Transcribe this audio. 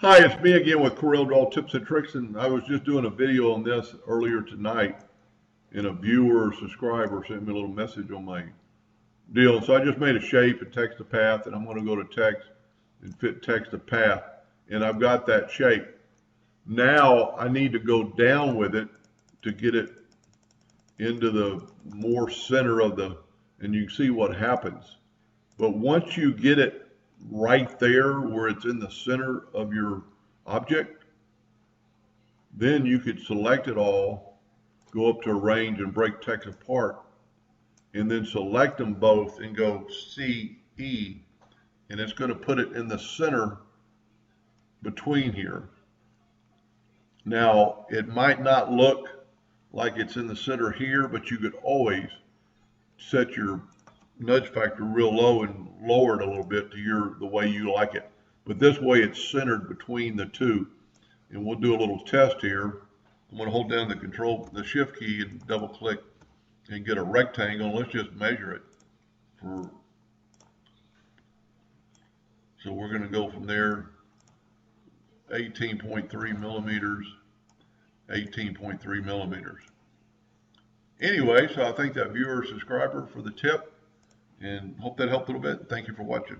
Hi, it's me again with Corel Draw Tips and Tricks, and I was just doing a video on this earlier tonight, and a viewer or subscriber sent me a little message on my deal. So I just made a shape and text a path, and I'm going to go to text and fit text a path, and I've got that shape. Now I need to go down with it to get it into the more center of the, and you can see what happens. But once you get it right there where it's in the center of your object, then you could select it all, go up to arrange and break text apart, and then select them both and go CE, and it's going to put it in the center between here. Now, it might not look like it's in the center here, but you could always set your nudge factor real low and lower it a little bit to the way you like it. But this way it's centered between the two. And we'll do a little test here. I'm going to hold down the shift key and double click and get a rectangle. Let's just measure it. So we're going to go from there, 18.3 millimeters, 18.3 millimeters. Anyway, so I thank that viewer or subscriber for the tip and hope that helped a little bit. Thank you for watching.